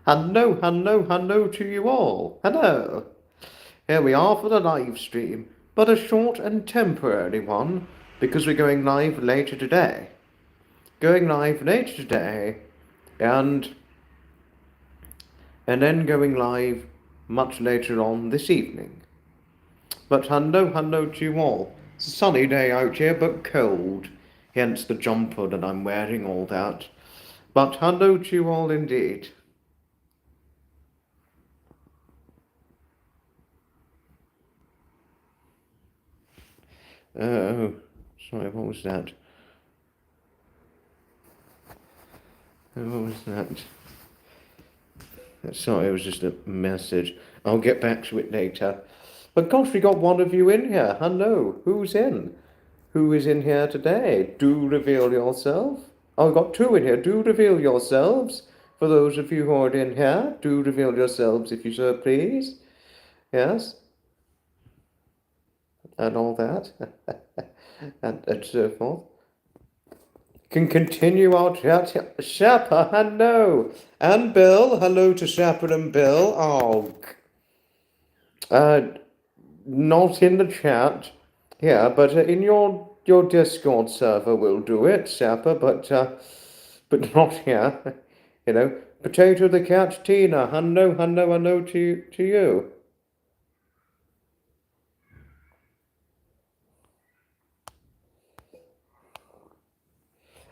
Hello, hello, hello to you all. Hello. Here we are for the live stream, but a short and temporary one because we're going live later today. And then going live much later on this evening. But hello, hello to you all. It's a sunny day out here, but cold. Hence the jumper that I'm wearing, all that. But hello to you all indeed. Oh, sorry, what was that? What was that? Sorry, it was just a message. I'll get back to it later. But gosh, we got one of you in here. Hello, who's in? Who is in here today? Do reveal yourself. Oh, we've got two in here. Do reveal yourselves. For those of you who are in here, do reveal yourselves if you so please. Yes. And all that. and so forth. Can continue our chat. Shapper, hello. And Bill, hello to Shapper and Bill. Oh, not in the chat. Yeah, but in your Discord server will do it, Shapper, but not here. You know, Potato the Cat, Tina, hello, hello, hello to you.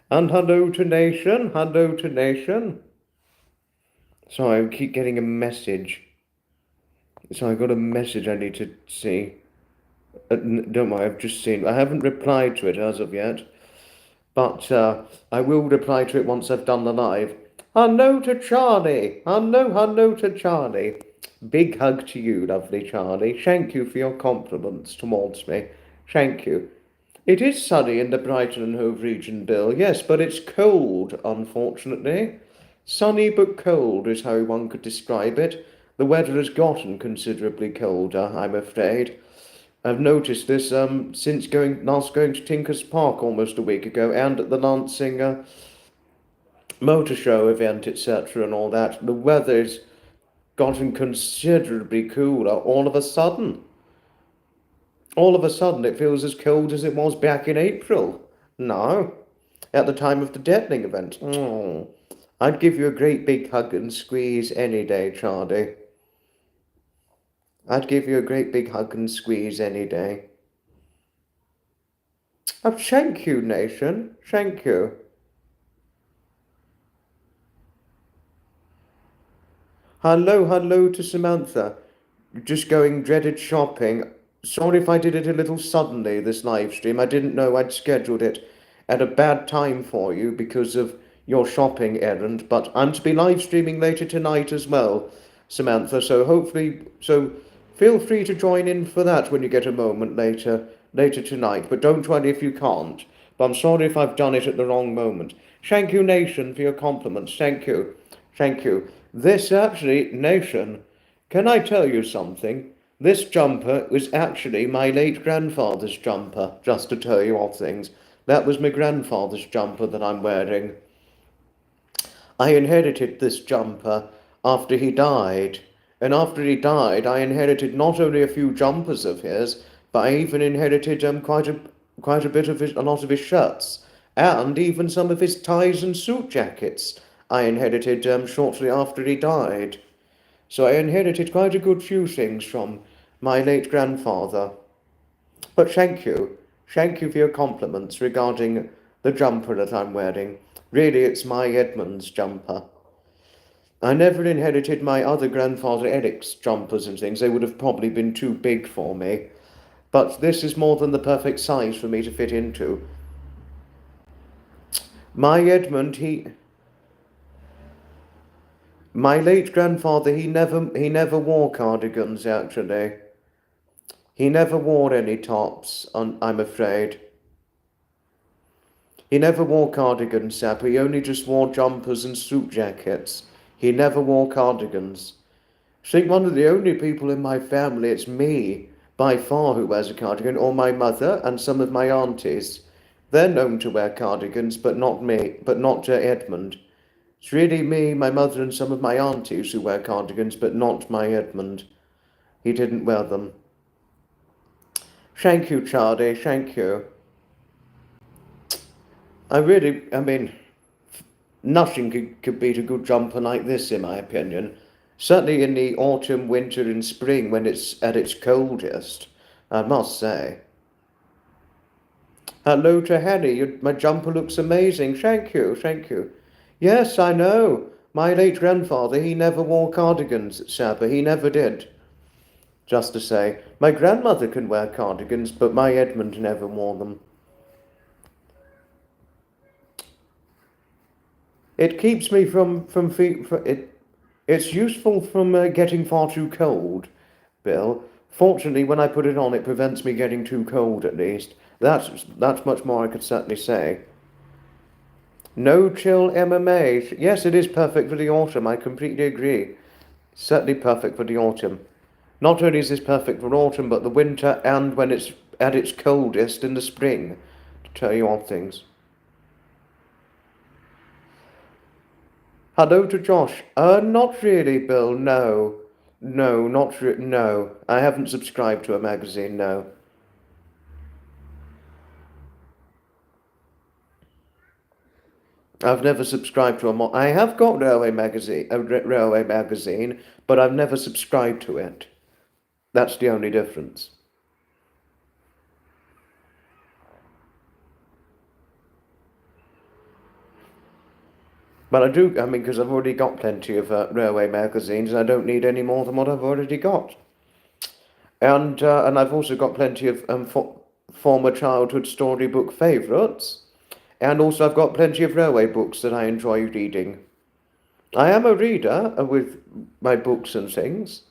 And hello to Nation, hello to Nation. Sorry, I keep getting a message. So I got a message I need to see. Don't worry, I've just seen. I haven't replied to it as of yet, but I will reply to it once I've done the live. Hello to Charlie. Hello to Charlie. Big hug to you, lovely Charlie. Thank you for your compliments towards me. Thank you. It is sunny in the Brighton and Hove region, Bill. Yes, but it's cold, unfortunately. Sunny but cold is how one could describe it. The weather has gotten considerably colder, I'm afraid. I've noticed this since last going to Tinker's Park almost a week ago, and at the Lancing motor show event, etc., and all that. The weather's gotten considerably cooler all of a sudden. All of a sudden, it feels as cold as it was back in April. No, at the time of the deadening event. Oh, I'd give you a great big hug and squeeze any day, Charlie. I'd give you a great big hug and squeeze any day. Oh, thank you, Nation. Thank you. Hello to Samantha. Just going dreaded shopping. Sorry if I did it a little suddenly, this live stream. I didn't know I'd scheduled it at a bad time for you because of your shopping errand, but I'm to be live streaming later tonight as well, Samantha, so feel free to join in for that when you get a moment later tonight, but don't worry if you can't. But I'm sorry if I've done it at the wrong moment. Thank you, Nation, for your compliments. Thank you. Thank you. This actually, Nation, can I tell you something? This jumper was actually my late grandfather's jumper, just to tell you of things. That was my grandfather's jumper that I'm wearing. I inherited this jumper after he died. And after he died, I inherited not only a few jumpers of his, but I even inherited quite a bit of a lot of his shirts, and even some of his ties and suit jackets. I inherited shortly after he died. So I inherited quite a good few things from my late grandfather. But thank you. Thank you for your compliments regarding the jumper that I'm wearing. Really, it's my Edmund's jumper. I never inherited my other grandfather Eric's jumpers and things. They would have probably been too big for me. But this is more than the perfect size for me to fit into. My Edmund, my late grandfather, he never wore cardigans, actually. He never wore any tops, I'm afraid. He never wore cardigans, Sap. He only just wore jumpers and suit jackets. He never wore cardigans. I think one of the only people in my family, it's me, by far, who wears a cardigan, or my mother and some of my aunties. They're known to wear cardigans, but not me, but not Edmund. It's really me, my mother, and some of my aunties who wear cardigans, but not my Edmund. He didn't wear them. Thank you, Charlie, thank you. I mean, nothing could beat a good jumper like this, in my opinion. Certainly in the autumn, winter, and spring when it's at its coldest, I must say. Hello to Henny. My jumper looks amazing. Thank you, thank you. Yes, I know. My late grandfather, he never wore cardigans at supper. He never did. Just to say, my grandmother can wear cardigans, but my Edmund never wore them. It keeps me it's useful from getting far too cold, Bill. Fortunately, when I put it on, it prevents me getting too cold. At least that's much more I could certainly say. No chill MMA. Yes, it is perfect for the autumn. I completely agree. Certainly perfect for the autumn. Not only is this perfect for autumn, but the winter and when it's at its coldest in the spring. To tell you all things. Hello to Josh. Not really, Bill. No. No, no. I haven't subscribed to a magazine, no. I've never subscribed to I have got railway magazine, but I've never subscribed to it. That's the only difference. But I mean, because I've already got plenty of railway magazines, and I don't need any more than what I've already got. And I've also got plenty of former childhood storybook favourites, and also I've got plenty of railway books that I enjoy reading. I am a reader with my books and things.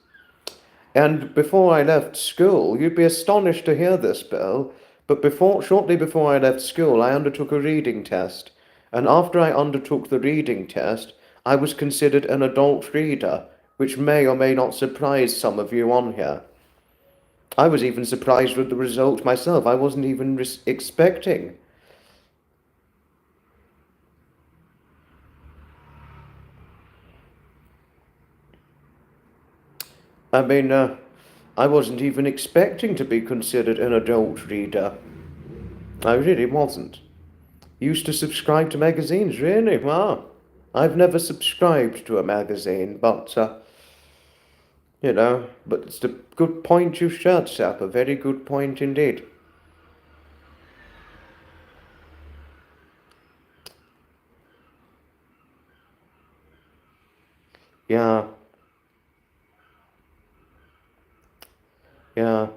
And before I left school, you'd be astonished to hear this, Bill, but shortly before I left school, I undertook a reading test. And after I undertook the reading test, I was considered an adult reader, which may or may not surprise some of you on here. I was even surprised with the result myself. I wasn't even expecting. I mean, I wasn't even expecting to be considered an adult reader. I really wasn't. Used to subscribe to magazines, really? Wow. I've never subscribed to a magazine, but, but it's a good point you shared, Sap. A very good point indeed. Yeah, yeah.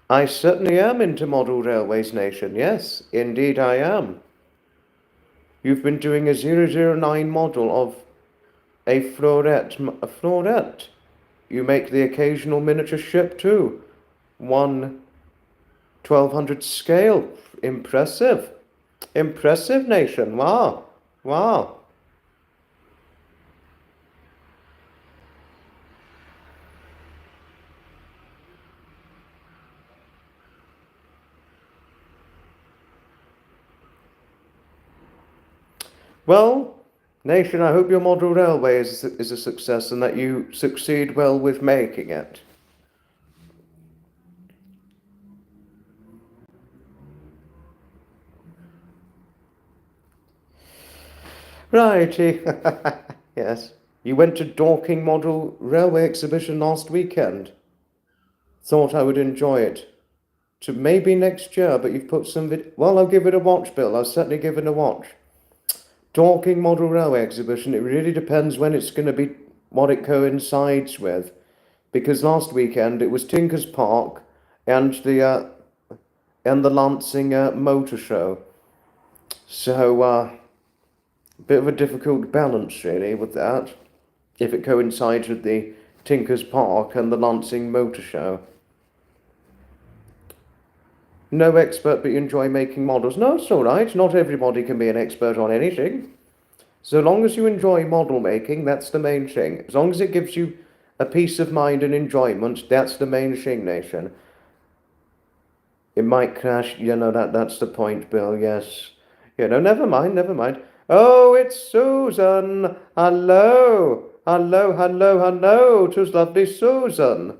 I certainly am into model railways nation. Yes, indeed I am. You've been doing a 009 model of a florette. A florette. You make the occasional miniature ship too. One 1200 scale. Impressive. Impressive nation. Wow. Wow. Well, nation, I hope your model railway is a success and that you succeed well with making it. Righty. Yes. You went to Dorking Model Railway Exhibition last weekend. Thought I would enjoy it. To maybe next year, but you've put some well, I'll give it a watch, Bill. I'll certainly give it a watch. Dorking Model Railway Exhibition, it really depends when it's going to be, what it coincides with. Because last weekend it was Tinker's Park and the Lancing Motor Show. So, bit of a difficult balance, really, with that, if it coincides with the Tinker's Park and the Lancing Motor Show. No expert, but you enjoy making models. No, it's all right. Not everybody can be an expert on anything. So long as you enjoy model making, that's the main thing. As long as it gives you a peace of mind and enjoyment, that's the main thing, nation. It might crash, that's the point, Bill, yes. Never mind, never mind. Oh, it's Susan. Hello. Hello, hello, hello. 'Twas lovely Susan.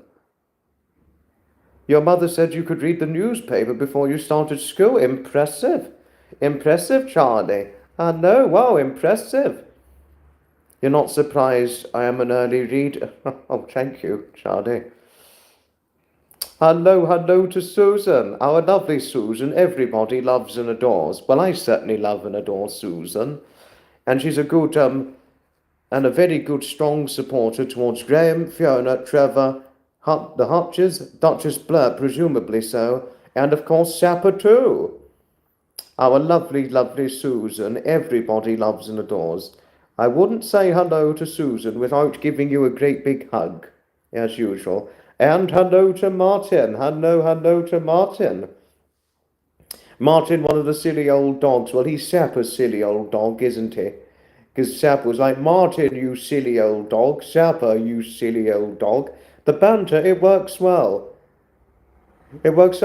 Your mother said you could read the newspaper before you started school. Impressive. Impressive, Charlie. I know. Wow, impressive. You're not surprised I am an early reader. Oh, thank you, Charlie. Hello, hello to Susan. Our lovely Susan. Everybody loves and adores. Well, I certainly love and adore Susan. And she's a good, and a very good, strong supporter towards Graham, Fiona, Trevor, the Hutches, Duchess Blur, presumably so, and of course Sapper too. Our lovely, lovely Susan, everybody loves and adores. I wouldn't say hello to Susan without giving you a great big hug, as usual. And hello to Martin. Hello, hello to Martin. Martin, one of the silly old dogs. Well, he's Sapper's silly old dog, isn't he? Because Sapper was like, Martin, you silly old dog. Sapper, you silly old dog. The banter, it works well. It works.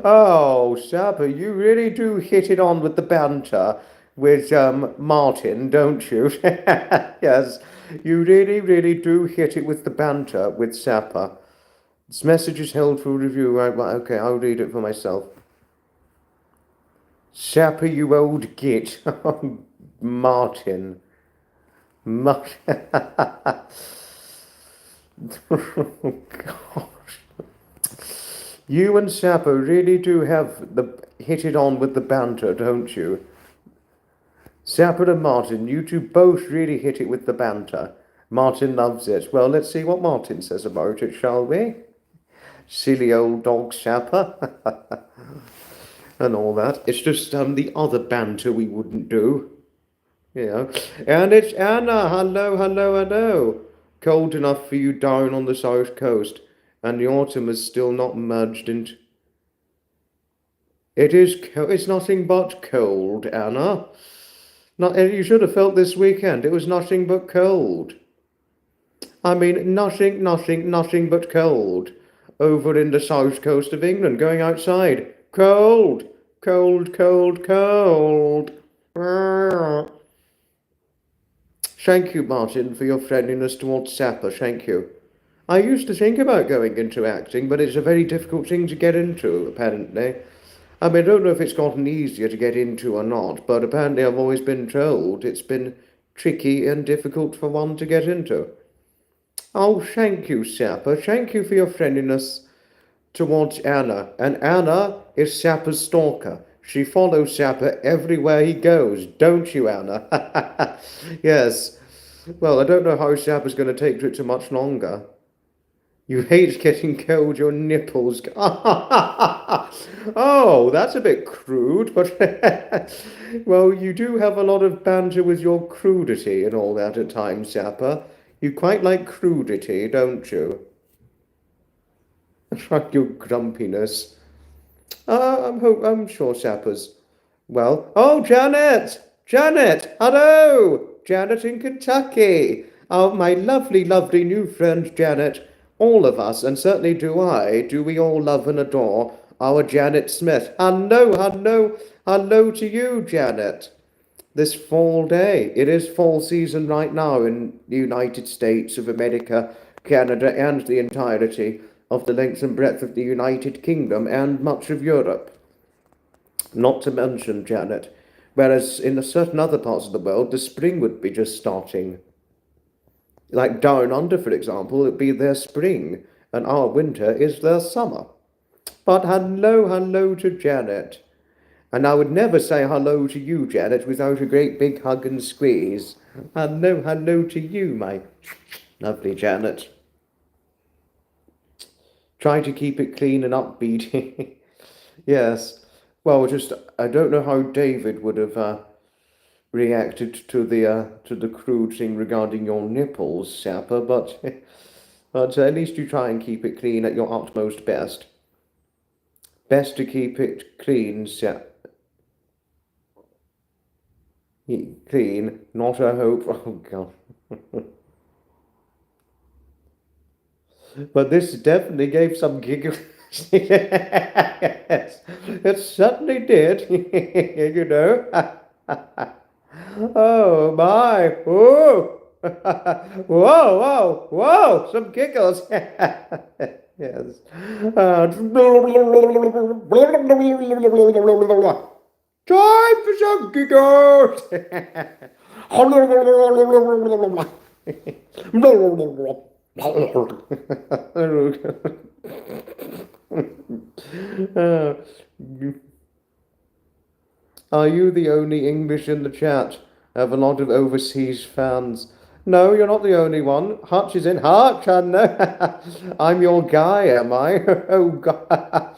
Oh, Sapper, you really do hit it on with the banter with Martin, don't you? Yes, you really, really do hit it with the banter with Sapper. This message is held for review. Right, okay, I'll read it for myself. Sapper, you old git. Martin. Oh, gosh. You and Sapper really do have the hit it on with the banter, don't you? Sapper and Martin, you two both really hit it with the banter. Martin loves it. Well, let's see what Martin says about it, shall we? Silly old dog Sapper. And all that. It's just the other banter we wouldn't do. You know. And it's Anna. Hello, hello, hello. Cold enough for you down on the south coast, and the autumn is still not merged into. It is. It's nothing but cold, Anna. Not. You should have felt this weekend. It was nothing but cold. I mean, nothing but cold. Over in the south coast of England, going outside. Cold, cold, cold, cold. Thank you, Martin, for your friendliness towards Sapper. Thank you. I used to think about going into acting, but it's a very difficult thing to get into, apparently. I mean, I don't know if it's gotten easier to get into or not, but apparently I've always been told it's been tricky and difficult for one to get into. Oh, thank you, Sapper. Thank you for your friendliness towards Anna. And Anna is Sapper's stalker. She follows Sapper everywhere he goes, don't you, Anna? Yes. Well, I don't know how Sapper's going to take to it too much longer. You hate getting cold, your nipples. Oh, that's a bit crude, but well, you do have a lot of banter with your crudity and all that at times, Sapper. You quite like crudity, don't you? Like your grumpiness. I'm sure Sapper's. Well, oh, Janet! Janet! Hello! Janet in Kentucky! Oh, my lovely, lovely new friend Janet. All of us, and certainly do we all love and adore our Janet Smith. Hello, hello, hello to you, Janet. This fall day. It is fall season right now in the United States of America, Canada, and the entirety of the length and breadth of the United Kingdom and much of Europe. Not to mention, Janet, whereas in certain other parts of the world, the spring would be just starting. Like down under, for example, it'd be their spring, and our winter is their summer. But hello, hello to Janet. And I would never say hello to you, Janet, without a great big hug and squeeze. Hello, hello to you, my lovely Janet. Try to keep it clean and upbeat. Yes. Well, just I don't know how David would have reacted to the crude thing regarding your nipples, Sapper, but but at least you try and keep it clean at your utmost best. Best to keep it clean, clean, not a hope. Oh God. But this definitely gave some giggles. Yes, it certainly did. You know. Oh my! Oh! Whoa! Whoa! Whoa! Some giggles. Yes. Time for some giggles. Uh, Are you the only English in the chat? I have a lot of overseas fans. No, you're not the only one. Hutch is in. Hutch, I know. I'm your guy, am I? Oh, God.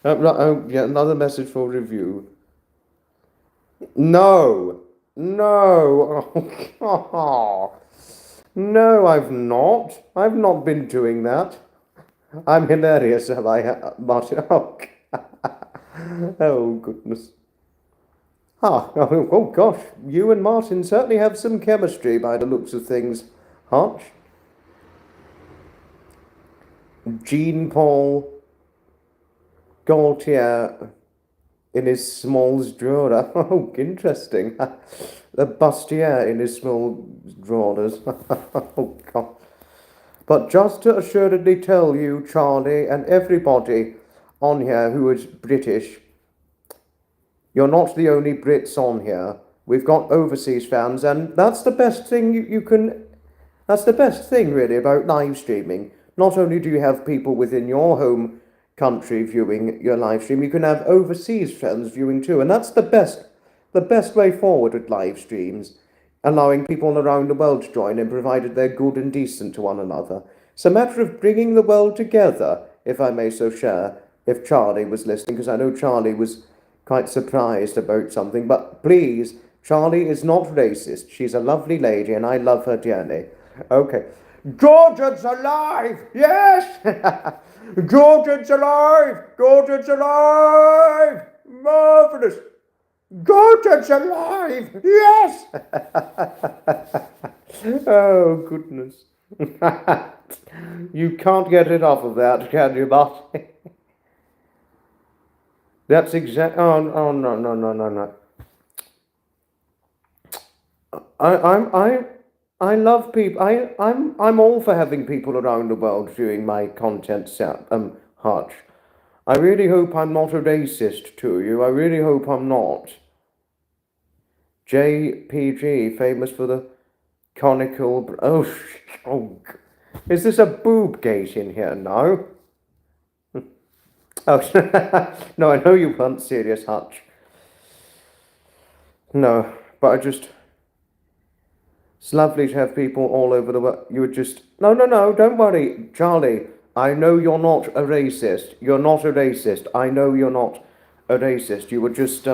Oh, yeah, another message for review. No. No. Oh, no, I've not. I've not been doing that. I'm hilarious, have I, Martin? Oh, oh goodness. Oh gosh, you and Martin certainly have some chemistry by the looks of things. Hutch, Jean Paul Gaultier in his smalls drawer. Oh, interesting. The bustier in his small drawers. Oh God. But just to assuredly tell you, Charlie, and everybody on here who is British, you're not the only Brits on here. We've got overseas fans, and that's the best thing you can. That's the best thing, really, about live streaming. Not only do you have people within your home country viewing your live stream, you can have overseas fans viewing too, and that's the best way forward with live streams, allowing people around the world to join in, provided they're good and decent to one another. It's a matter of bringing the world together, if I may so share, if Charlie was listening, because I know Charlie was quite surprised about something. But please, Charlie is not racist. She's a lovely lady, and I love her dearly. Okay. Jordan's alive! Yes! Jordan's alive! Jordan's alive! Marvellous! Jordan's alive! Yes! Oh, goodness. You can't get it off of that, can you, Marty? That's exact. Oh, no, no, no, no, no. I love people. I'm all for having people around the world viewing my content. Hutch. I really hope I'm not a racist to you. I really hope I'm not. JPG, famous for the conical. Oh, is this a boob gate in here now? Oh, no, I know you weren't serious, Hutch. No, but I just. It's lovely to have people all over the world. You would just. No, no, no, don't worry, Charlie. I know you're not a racist. You're not a racist. I know you're not a racist. You were just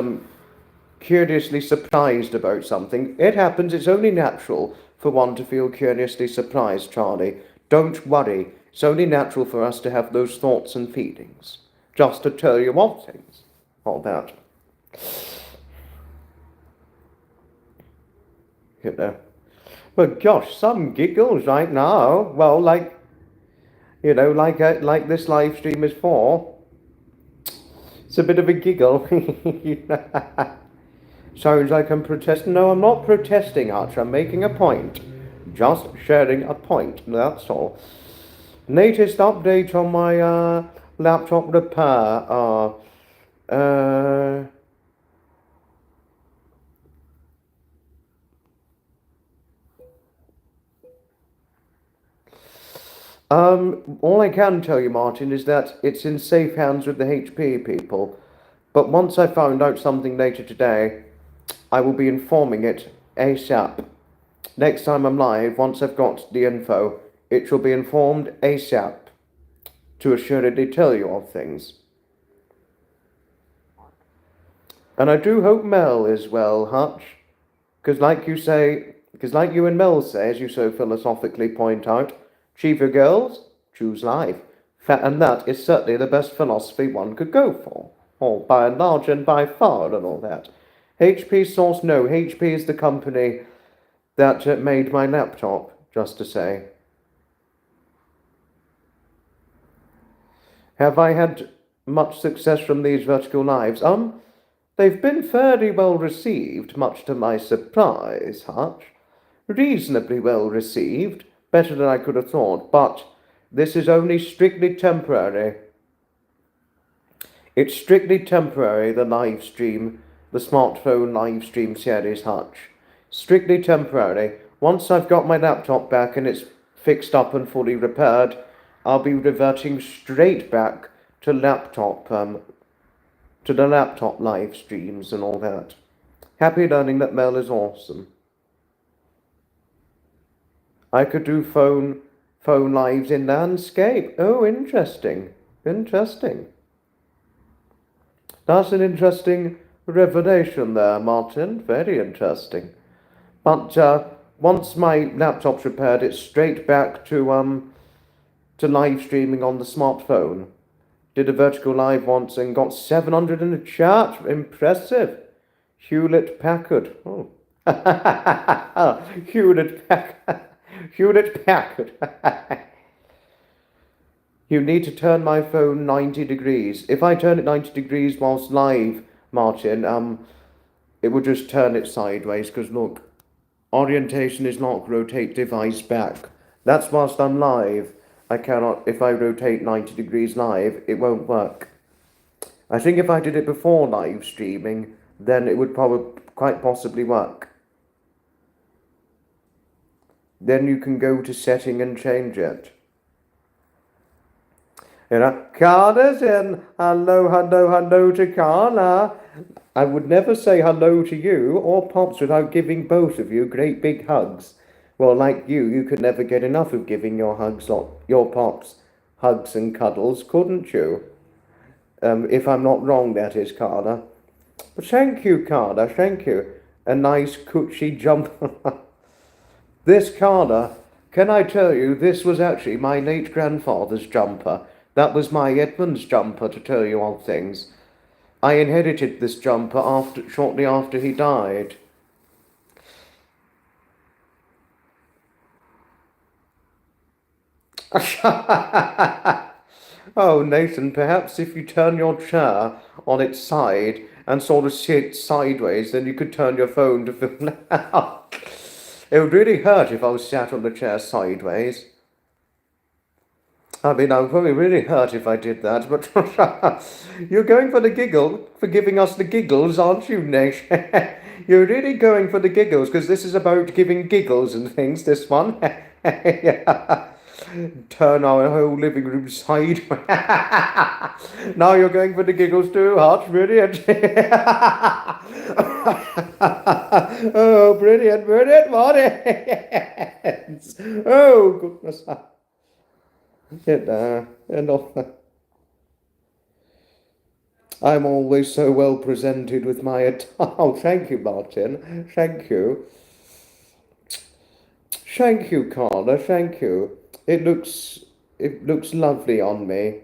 curiously surprised about something. It happens. It's only natural for one to feel curiously surprised, Charlie. Don't worry. It's only natural for us to have those thoughts and feelings. Just to tell you what things. All that. You know. But gosh, some giggles right now. Well, like, you know, like this live stream is for. It's a bit of a giggle. Sounds like I'm protesting. No, I'm not protesting, Arch. I'm making a point. Just sharing a point. That's all. Latest update on my laptop repair. All I can tell you, Martin, is that it's in safe hands with the HP people. But once I found out something later today, I will be informing it ASAP. Next time I'm live, once I've got the info, it shall be informed ASAP to assuredly tell you of things. And I do hope Mel is well, Hutch. Because like you and Mel say, as you so philosophically point out, cheaper girls, choose life. And that is certainly the best philosophy one could go for. Or by and large and by far and all that. HP source, no, HP is the company that made my laptop, just to say. Have I had much success from these vertical lives? They've been fairly well received, much to my surprise, Hutch. Reasonably well received, better than I could have thought, but this is only strictly temporary. It's strictly temporary, the live stream, the smartphone live stream series, Hutch. Strictly temporary. Once I've got my laptop back and it's fixed up and fully repaired, I'll be reverting straight back to to the laptop live streams and all that. Happy learning that Mel is awesome. I could do phone lives in landscape. Oh, interesting. Interesting. That's an interesting revelation there, Martin. Very interesting. But once my laptop's repaired, it's straight back to live streaming on the smartphone. Did a vertical live once and got 700 in the chat. Impressive. Hewlett Packard. Oh. Hewlett Packard. Hewlett Packard. You need to turn my phone 90 degrees. If I turn it 90 degrees whilst live, Martin, it will just turn it sideways, because look, orientation is not rotate device back. That's whilst I'm live. I cannot, if I rotate 90 degrees live, it won't work. I think if I did it before live streaming, then it would probably quite possibly work. Then you can go to setting and change it. You know, Carla's in. Hello, hello, hello to Carla. I would never say hello to you or Pops without giving both of you great big hugs. Well, like you could never get enough of giving your Pops hugs and cuddles, couldn't you? If I'm not wrong, that is, Carla. But thank you, Carla, thank you. A nice coochie jump. This Carla, can I tell you, this was actually my late grandfather's jumper. That was my Edmund's jumper, to tell you all things. I inherited this jumper shortly after he died. Oh, Nathan, perhaps if you turn your chair on its side and sort of sit sideways, then you could turn your phone to film. It would really hurt if I was sat on the chair sideways. I mean, I would probably really hurt if I did that, but you're going for the giggle, for giving us the giggles, aren't you, Nate? You're really going for the giggles, because this is about giving giggles and things, this one. Yeah. Turn our whole living room sideways. Now you're going for the giggles too, Hutch, brilliant. Oh, brilliant, brilliant, Marty. Oh, goodness. I'm always so well presented with my attire. Oh, thank you, Martin. Thank you. Thank you, Carla. Thank you. It looks lovely on me.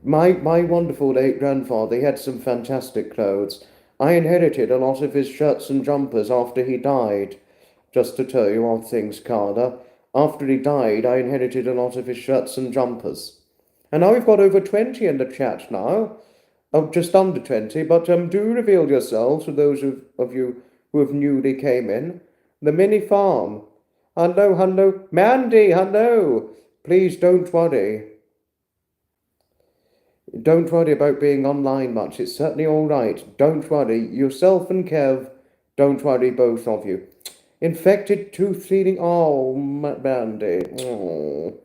My wonderful late grandfather, he had some fantastic clothes. I inherited a lot of his shirts and jumpers after he died. Just to tell you all things, Carla. After he died, I inherited a lot of his shirts and jumpers. And now we've got over 20 in the chat now. Oh, just under 20, but do reveal yourselves for those of you who have newly came in. The mini farm. Hello, hello. Mandy, hello. Please don't worry. Don't worry about being online much. It's certainly all right. Don't worry. Yourself and Kev, don't worry, both of you. Infected tooth feeding. Oh, Mandy. Oh.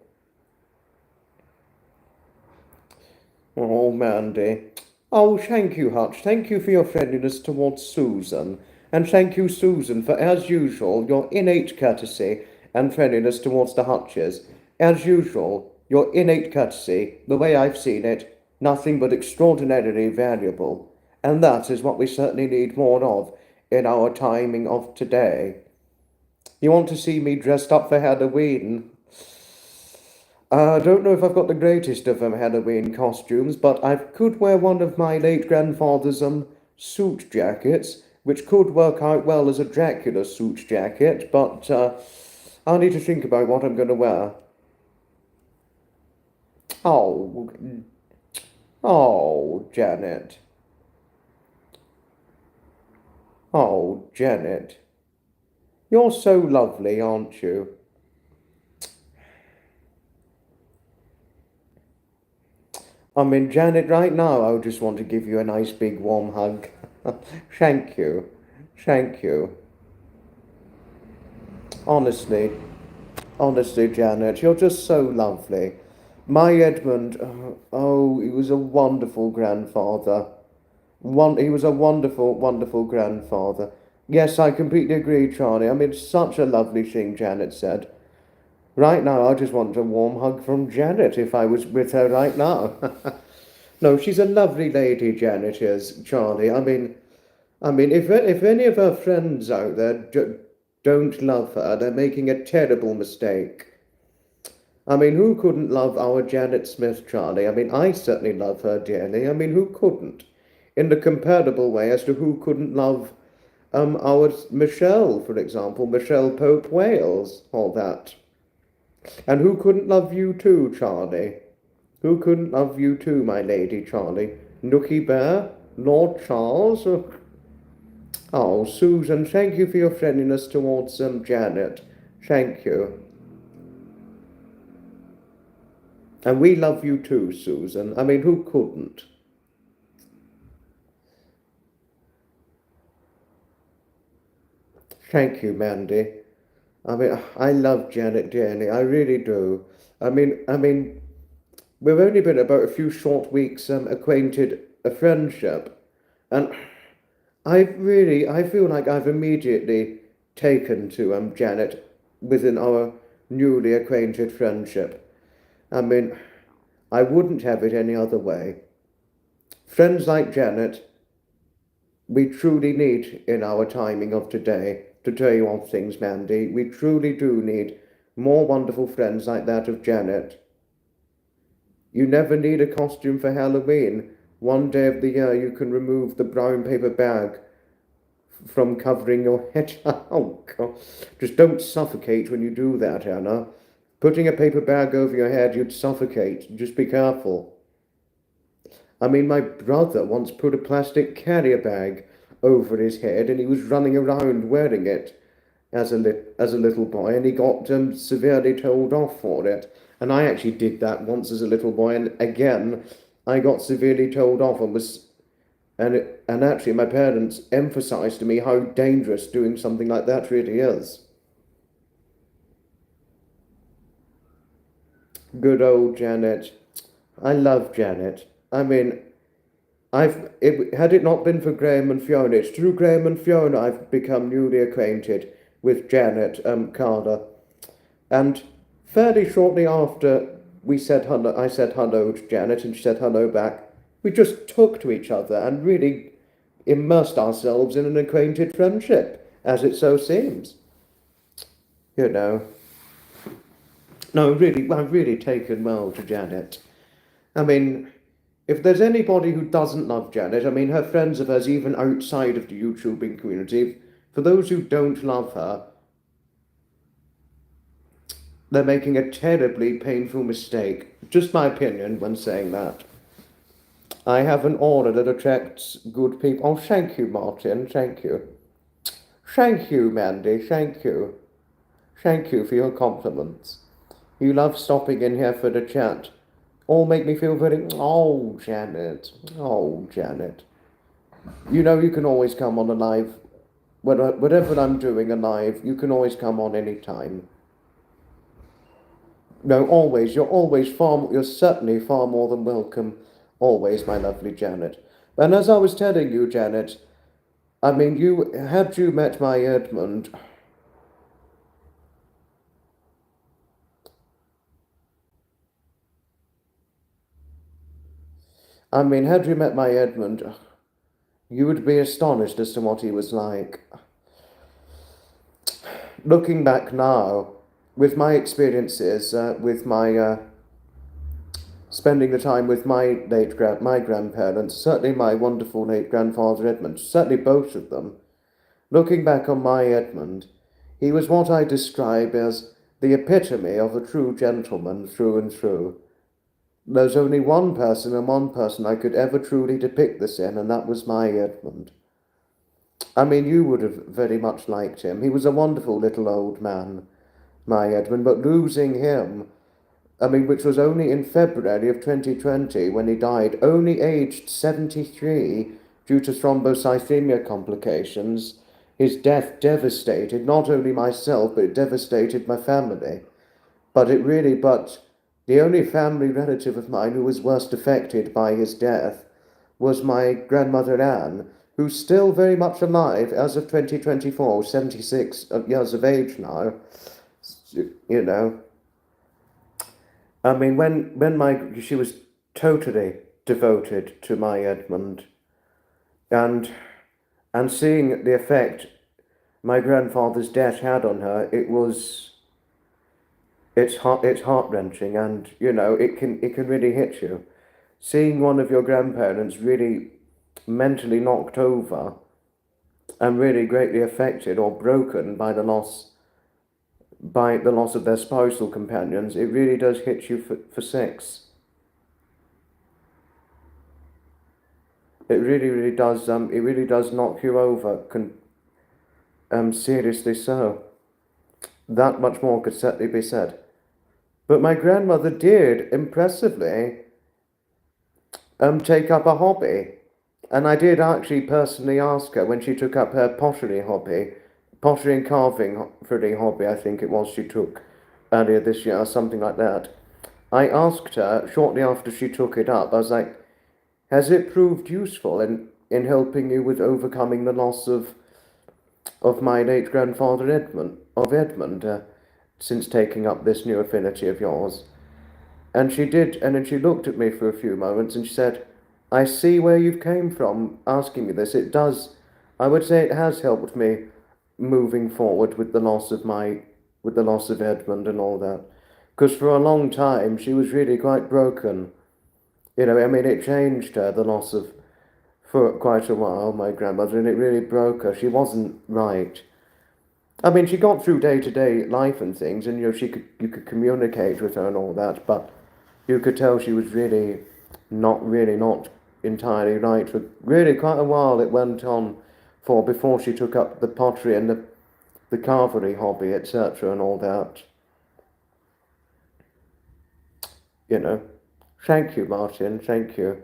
Oh, Mandy. Oh, thank you, Hutch. Thank you for your friendliness towards Susan. And thank you, Susan, for, as usual, your innate courtesy and friendliness towards the Hutches. As usual, your innate courtesy, the way I've seen it, nothing but extraordinarily valuable. And that is what we certainly need more of in our timing of today. You want to see me dressed up for Halloween? I don't know if I've got the greatest of Halloween costumes, but I could wear one of my late grandfather's suit jackets, which could work out well as a Dracula suit jacket, but I'll need to think about what I'm going to wear. Oh, Oh, Janet. Oh, Janet. You're so lovely, aren't you? I mean, Janet, right now I just want to give you a nice big warm hug. Thank you. Thank you. Honestly, honestly, Janet, you're just so lovely. My Edmund, oh, he was a wonderful grandfather. He was a wonderful, wonderful grandfather. Yes, I completely agree, Charlie. I mean, it's such a lovely thing Janet said. Right now, I just want a warm hug from Janet if I was with her right now. No, she's a lovely lady, Janet is, Charlie. I mean, if any of her friends out there don't love her, they're making a terrible mistake. I mean, who couldn't love our Janet Smith, Charlie? I mean, I certainly love her dearly. I mean, who couldn't? In the comparable way as to who couldn't love our Michelle, for example, Michelle Pope Wales, all that. And who couldn't love you too, Charlie? Who couldn't love you too, my lady, Charlie? Nookie Bear? Lord Charles? Oh, Susan, thank you for your friendliness towards Janet. Thank you. And we love you too, Susan. I mean, who couldn't? Thank you, Mandy. I mean, I love Janet dearly. I really do. I mean, we've only been about a few short weeks acquainted, a friendship, and I feel like I've immediately taken to Janet within our newly acquainted friendship. I mean, I wouldn't have it any other way. Friends like Janet, we truly need in our timing of today, to tell you of things, Mandy. We truly do need more wonderful friends like that of Janet. You never need a costume for Halloween. One day of the year you can remove the brown paper bag from covering your head. Oh, God. Just don't suffocate when you do that, Anna. Putting a paper bag over your head, you'd suffocate. Just be careful. I mean, my brother once put a plastic carrier bag over his head and he was running around wearing it as a little boy and he got severely told off for it. And I actually did that once as a little boy and again I got severely told off and actually my parents emphasized to me how dangerous doing something like that really is. Good old Janet. I love Janet. I mean, had it not been for Graham and Fiona, it's through Graham and Fiona I've become newly acquainted with Janet Carter. And fairly shortly after I said hello to Janet and she said hello back, we just took to each other and really immersed ourselves in an acquainted friendship, as it so seems. You know. No, really, I've really taken well to Janet. I mean, if there's anybody who doesn't love Janet, I mean, her friends of hers, even outside of the YouTubing community, for those who don't love her, they're making a terribly painful mistake. Just my opinion when saying that. I have an aura that attracts good people. Oh, thank you, Martin. Thank you. Thank you, Mandy. Thank you. Thank you for your compliments. You love stopping in here for the chat. All make me feel very. Oh, Janet. Oh, Janet. You know you can always come on a live. Whatever I'm doing a live, you can always come on any time. No, always. You're certainly far more than welcome. Always, my lovely Janet. And as I was telling you, Janet, I mean, had you met my Edmund, I mean, had you met my Edmund, you would be astonished as to what he was like. Looking back now, with my experiences, with my spending the time with my grandparents, certainly my wonderful late grandfather Edmund, certainly both of them. Looking back on my Edmund, he was what I describe as the epitome of a true gentleman through and through. There's only one person and one person I could ever truly depict this in, and that was my Edmund. I mean, you would have very much liked him. He was a wonderful little old man, my Edmund, but losing him, I mean, which was only in February of 2020 when he died, only aged 73 due to thrombocythemia complications. His death devastated not only myself, but it devastated my family. But the only family relative of mine who was worst affected by his death was my grandmother Anne, who's still very much alive as of 2024, 76 years of age now. You know, I mean, she was totally devoted to my Edmund, and seeing the effect my grandfather's death had on her, it's heart wrenching, and it can really hit you. Seeing one of your grandparents really mentally knocked over and really greatly affected or broken by the loss of their spousal companions, it really does hit you for six. It really, really does. It really does knock you over. Seriously so. That much more could certainly be said. But my grandmother did impressively take up a hobby. And I did actually personally ask her when she took up her pottery hobby, pottery and carving for the hobby, I think it was she took earlier this year, or something like that. I asked her shortly after she took it up, I was like, has it proved useful in helping you with overcoming the loss of my late grandfather Edmund, since taking up this new affinity of yours? And she did, and then she looked at me for a few moments and she said, I see where you've came from asking me this. It does, I would say it has helped me moving forward with the loss of Edmund and all that. Because for a long time she was really quite broken. I mean, it changed her, the loss of, for quite a while, my grandmother, and it really broke her. She wasn't right. I mean, she got through day to day life and things, and you could communicate with her and all that, but you could tell she was really not entirely right. For really quite a while it went on for before she took up the pottery and the carvery hobby, etc., and all that. You know. Thank you, Martin. Thank you.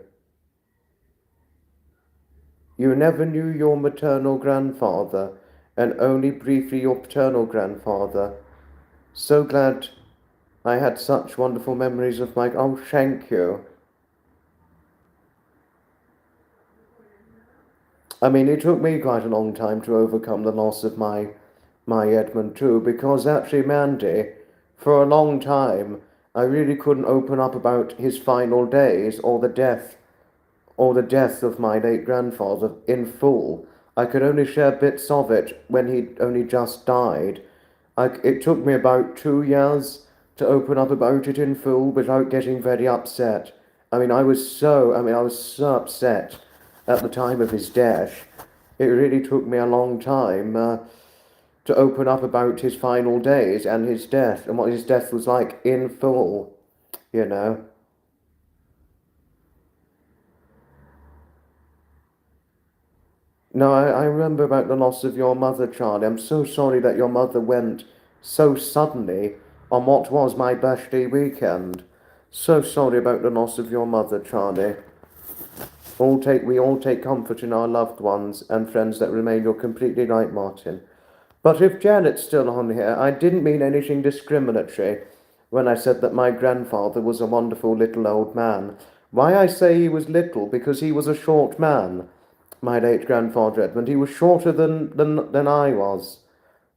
You never knew your maternal grandfather, and only briefly your paternal grandfather. So glad I had such wonderful memories of my. Oh, thank you. I mean, it took me quite a long time to overcome the loss of my Edmund too, because actually, Mandy, for a long time, I really couldn't open up about his final days or the death of my late grandfather in full. I could only share bits of it when he'd only just died. It took me about 2 years to open up about it in full without getting very upset. I was so upset at the time of his death. It really took me a long time to open up about his final days and his death and what his death was like in full, you know. No, I remember about the loss of your mother, Charlie. I'm so sorry that your mother went so suddenly on what was my birthday weekend. So sorry about the loss of your mother, Charlie. We all take comfort in our loved ones and friends that remain. You're completely right, Martin. But if Janet's still on here, I didn't mean anything discriminatory when I said that my grandfather was a wonderful little old man. Why I say he was little, because he was a short man, my late grandfather Edmund. He was shorter than I was,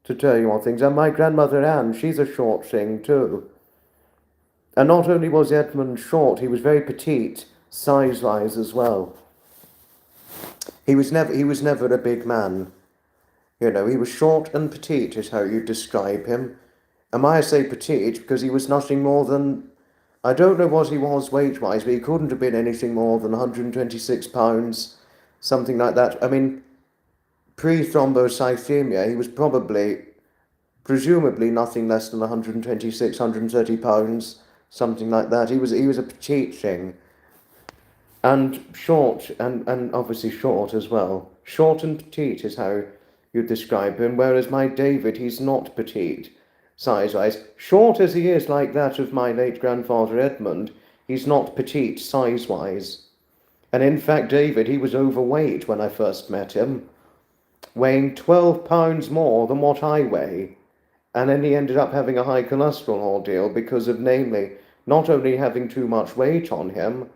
to tell you all things. And my grandmother Anne, she's a short thing too. And not only was Edmund short, he was very petite, size-wise as well. He was never a big man. He was short and petite is how you describe him. And I say petite because he was nothing more than, I don't know what he was weight-wise, but he couldn't have been anything more than 126 pounds, something like that. I mean, pre-thrombocythemia, he was presumably nothing less than 126, 130 pounds, something like that. He was a petite thing. And short, and obviously short as well. Short and petite is how you describe him, whereas my David, he's not petite, size-wise. Short as he is like that of my late grandfather Edmund, he's not petite, size-wise. And in fact, David, he was overweight when I first met him, weighing 12 pounds more than what I weigh. And then he ended up having a high cholesterol ordeal because of, namely, not only having too much weight on him,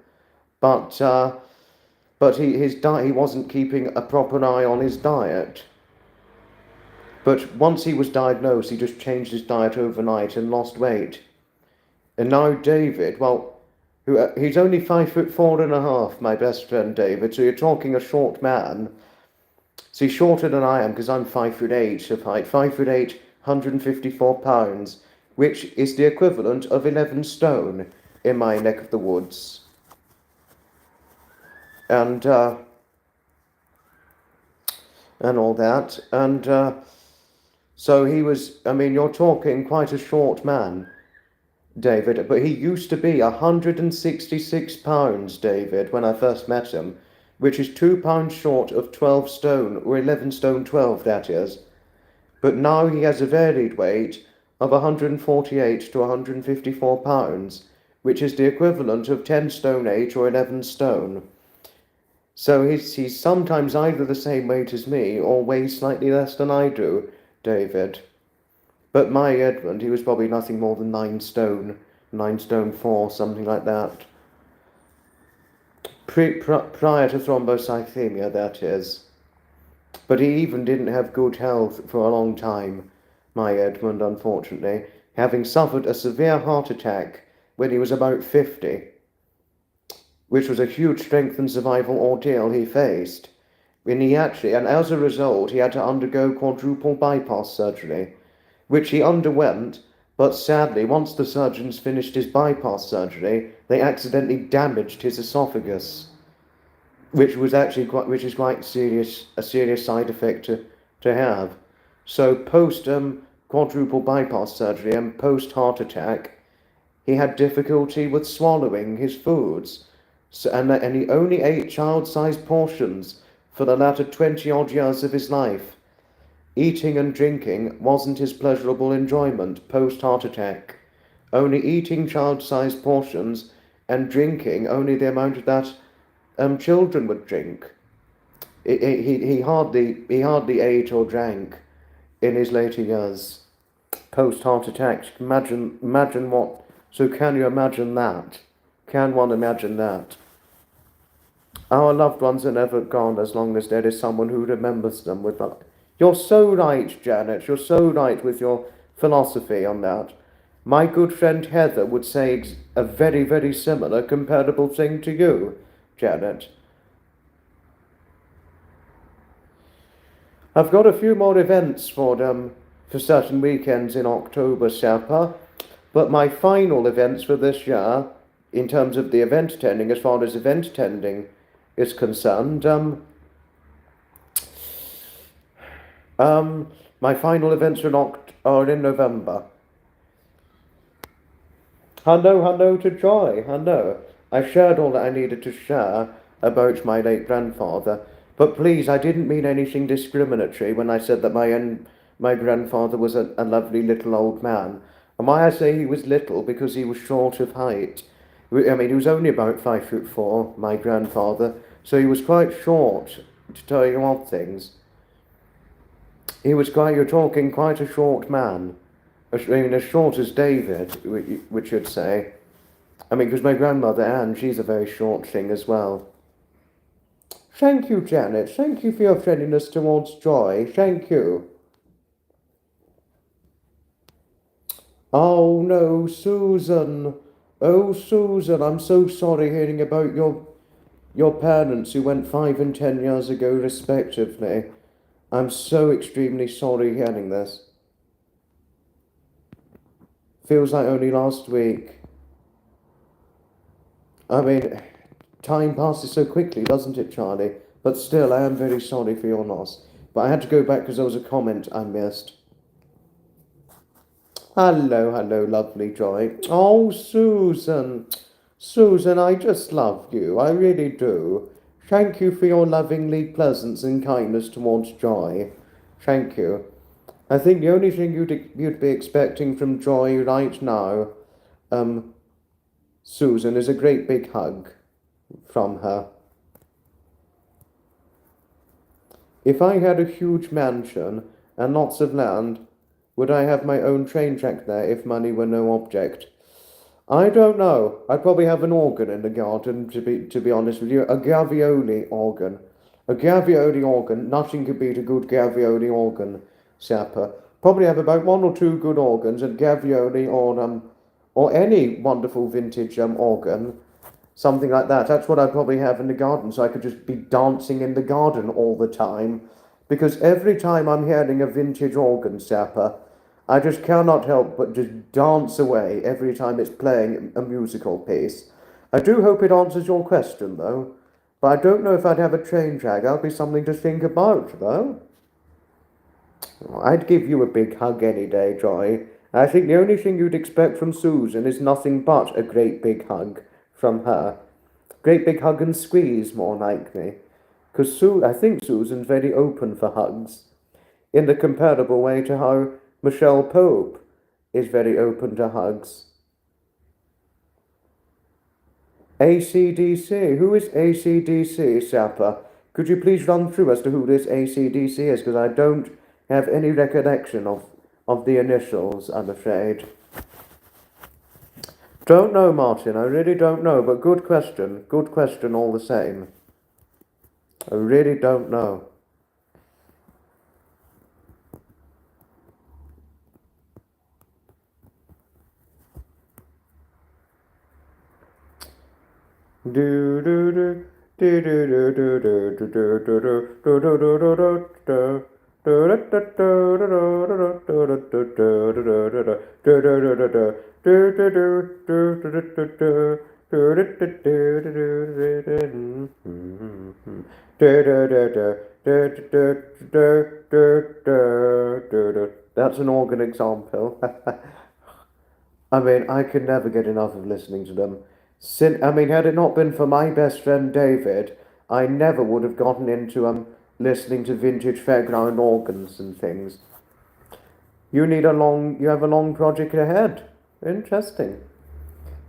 but he wasn't keeping a proper eye on his diet. But once he was diagnosed, he just changed his diet overnight and lost weight. And now David, well, he's only 5'4.5", my best friend David. So you're talking a short man. So he's shorter than I am because I'm 5'8" of height. 5'8", 154 pounds, which is the equivalent of 11 stone in my neck of the woods. And all that, and so he was, I mean, you're talking quite a short man, David, but he used to be 166 pounds, David, when I first met him, which is 2 pounds short of 12 stone, or 11 stone 12, that is. But now he has a varied weight of 148 to 154 pounds, which is the equivalent of 10 stone 8 or 11 stone. So he's sometimes either the same weight as me or weighs slightly less than I do, David. But my Edmund, he was probably nothing more than 9 stone 4, something like that. Prior to thrombocythemia, that is. But he even didn't have good health for a long time, my Edmund, unfortunately, having suffered a severe heart attack when he was about 50. Which was a huge strength and survival ordeal he faced. And as a result, he had to undergo quadruple bypass surgery, which he underwent, but sadly, once the surgeons finished his bypass surgery, they accidentally damaged his esophagus, which is quite a serious side effect to have. So post quadruple bypass surgery and post heart attack, he had difficulty with swallowing his foods. So, and he only ate child-sized portions for the latter 20-odd years of his life. Eating and drinking wasn't his pleasurable enjoyment post-heart attack. Only eating child-sized portions and drinking only the amount that children would drink. He hardly ate or drank in his later years post-heart attack. Imagine what. So can you imagine that? Can one imagine that? Our loved ones are never gone as long as there is someone who remembers them with that. You're so right, Janet. You're so right with your philosophy on that. My good friend Heather would say a very, very similar, comparable thing to you, Janet. I've got a few more events for certain weekends in October, Sapa, but my final events for this year, in terms of the event attending, as far as event attending is concerned, my final events are in November. Hello to Joy, hello. I shared all that I needed to share about my late grandfather, but please, I didn't mean anything discriminatory when I said that my grandfather was a lovely little old man. And why I say he was little, because he was short of height. I mean, he was only about 5'4", my grandfather, so he was quite short, to tell you odd things. You're talking quite a short man. I mean, as short as David, which you'd say. I mean, because my grandmother Anne, she's a very short thing as well. Thank you, Janet. Thank you for your friendliness towards Joy. Thank you. Oh, no, Susan. Oh, Susan, I'm so sorry hearing about your parents who went 5 and 10 years ago, respectively. I'm so extremely sorry hearing this. Feels like only last week. I mean, time passes so quickly, doesn't it, Charlie? But still, I am very sorry for your loss. But I had to go back because there was a comment I missed. Hello, hello, lovely Joy. Oh, Susan. Susan, I just love you. I really do. Thank you for your lovingly presence and kindness towards Joy. Thank you. I think the only thing you'd be expecting from Joy right now, um, Susan, is a great big hug from her. If I had a huge mansion and lots of land, would I have my own train track there if money were no object? I don't know. I'd probably have an organ in the garden, to be honest with you. A gavioli organ. A gavioli organ. Nothing could beat a good gavioli organ, Sapper. Probably have about one or two good organs, and gavioli or any wonderful vintage organ, something like that. That's what I'd probably have in the garden, so I could just be dancing in the garden all the time. Because every time I'm hearing a vintage organ, Sapper, I just cannot help but just dance away every time it's playing a musical piece. I do hope it answers your question, though. But I don't know if I'd have a train track. That'd be something to think about, though. I'd give you a big hug any day, Joy. I think the only thing you'd expect from Susan is nothing but a great big hug from her. Great big hug and squeeze, more likely. Because I think Susan's very open for hugs, in the comparable way to how Michelle Pope is very open to hugs. AC/DC. Who is AC/DC, Sapper? Could you please run through as to who this AC/DC is? Because I don't have any recollection of the initials, I'm afraid. Don't know, Martin. I really don't know, but good question. Good question all the same. I really don't know. Do do do do do do do do do do do do do do That's an organ example. I mean, I could never get enough of listening to them. Had it not been for my best friend David, I never would have gotten into listening to vintage fairground organs and things. You have a long project ahead. Interesting.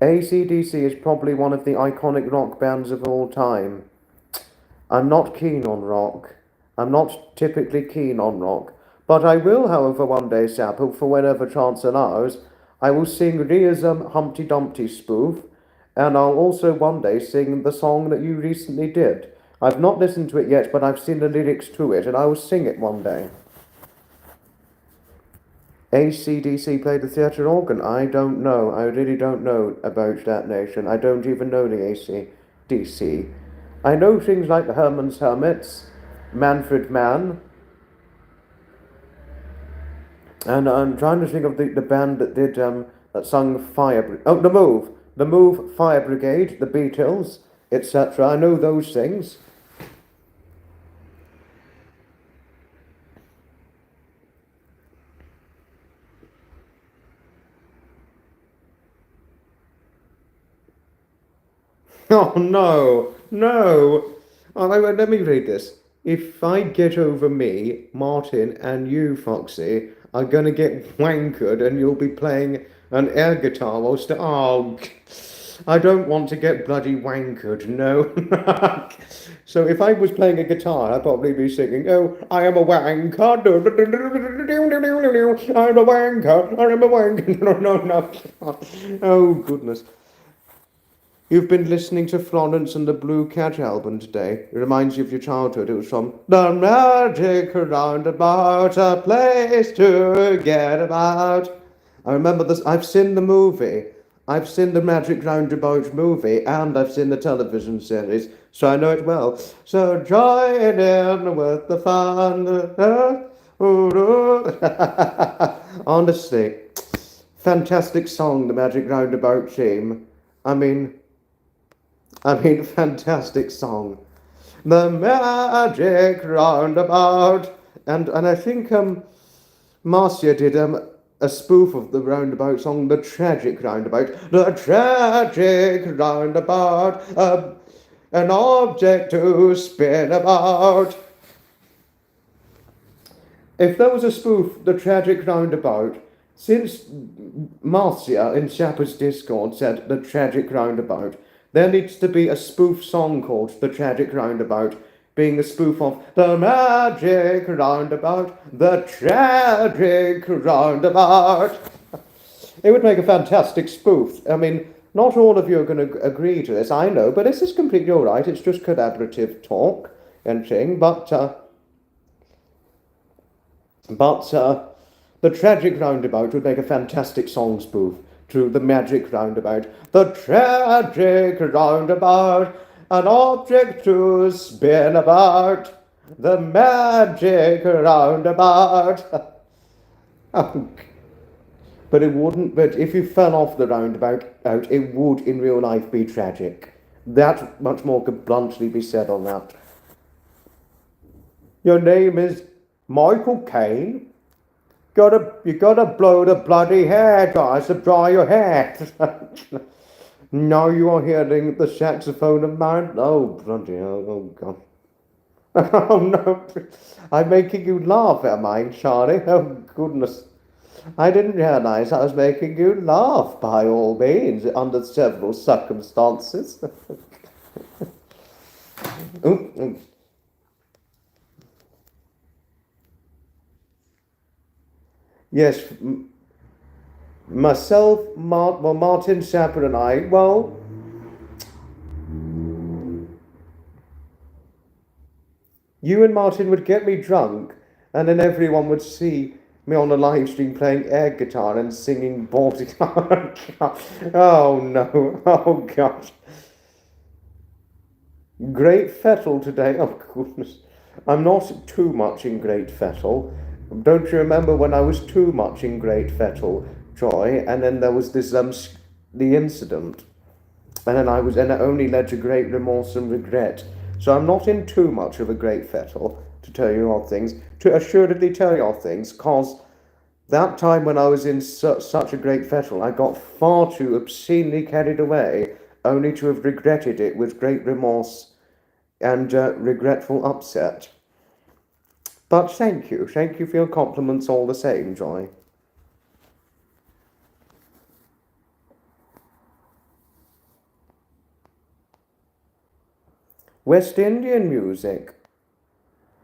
AC/DC is probably one of the iconic rock bands of all time. I'm not keen on rock. I'm not typically keen on rock. But I will, however, one day, Sappo, for whenever chance allows, I will sing Rhea's Humpty Dumpty spoof, and I'll also one day sing the song that you recently did. I've not listened to it yet, but I've seen the lyrics to it, and I will sing it one day. AC/DC played the theatre organ. I don't know. I really don't know about that nation. I don't even know the AC/DC. I know things like the Herman's Hermits, Manfred Mann, and I'm trying to think of the band that did that sung Fire. Oh, the Move, Fire Brigade, the Beatles, etc. I know those things. Oh no, no! Oh, let me read this. If I get over me, Martin, and you, Foxy, are gonna get wankered, and you'll be playing an air guitar whilst. Oh, I don't want to get bloody wankered. No. So if I was playing a guitar, I'd probably be singing, "Oh, I am a wanker. I'm a wanker. I am a wanker." No, no, no. Oh goodness. You've been listening to Florence and the Blue Cat album today. It reminds you of your childhood. It was from The Magic Roundabout, a place to get about. I remember this. I've seen the movie. I've seen the Magic Roundabout movie, and I've seen the television series, so I know it well. So join in with the fun. Honestly, fantastic song, the Magic Roundabout theme. I mean, fantastic song. The Magic Roundabout. And I think Marcia did a spoof of the roundabout song, The Tragic Roundabout. The tragic roundabout, an object to spin about. If there was a spoof, The Tragic Roundabout, since Marcia in Shepard's Discord said The Tragic Roundabout, there needs to be a spoof song called The Tragic Roundabout, being a spoof of The Magic Roundabout, The Tragic Roundabout. It would make a fantastic spoof. I mean, not all of you are going to agree to this, I know, but this is completely all right. It's just collaborative talk and thing, but the tragic roundabout would make a fantastic song spoof to the magic roundabout. The tragic roundabout, an object to spin about. The magic roundabout. Oh, but it wouldn't. But if you fell off the roundabout, it would in real life be tragic. That much more could bluntly be said on that. Your name is Michael Caine. You gotta blow the bloody hair dry to dry your hair. Now you are hearing the saxophone of mine. Oh bloody hell! Oh god! Oh no! I'm making you laugh, am I, Charlie? Oh goodness! I didn't realise I was making you laugh. By all means, under several circumstances. Yes, myself, Martin, Shepard, and I. Well, you and Martin would get me drunk, and then everyone would see me on the live stream playing air guitar and singing Baltic. Oh no! Oh gosh! Great Fettle today. Oh goodness! I'm not too much in Great Fettle. Don't you remember when I was too much in Great Fettle, Joy? And then there was this the incident, and then it only led to great remorse and regret. So I'm not in too much of a Great Fettle to tell you all things, to assuredly tell you all things, cause that time when I was in such a Great Fettle, I got far too obscenely carried away, only to have regretted it with great remorse and regretful upset. But thank you for your compliments all the same, Joy. West Indian music.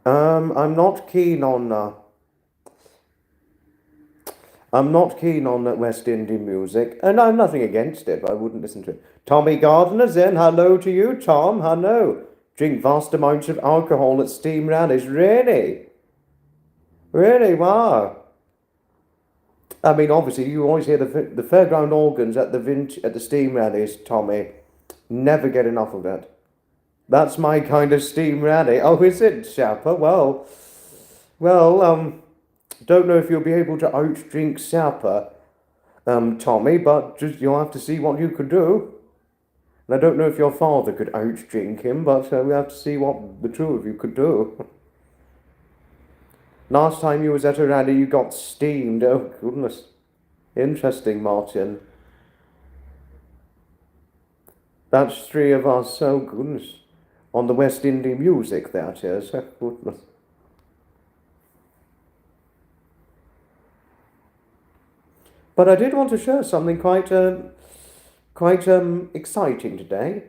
I'm not keen on West Indian music, and I'm nothing against it, but I wouldn't listen to it. Tommy Gardner's in. Hello to you, Tom. Hello. Drink vast amounts of alcohol at steam rallies. Really? Really? Wow. I mean, obviously, you always hear the fairground organs at the steam rallies, Tommy. Never get enough of that. That's my kind of steam rally. Oh, is it, Sapper? Well, don't know if you'll be able to outdrink Sapper, Tommy, but just you'll have to see what you could do. And I don't know if your father could outdrink him, but we have to see what the two of you could do. Last time you was at a rally, you got steamed. Oh, goodness. Interesting, Martin. That's three of us. Oh, goodness. On the West Indian music, that is. Oh, goodness. But I did want to share something quite exciting today.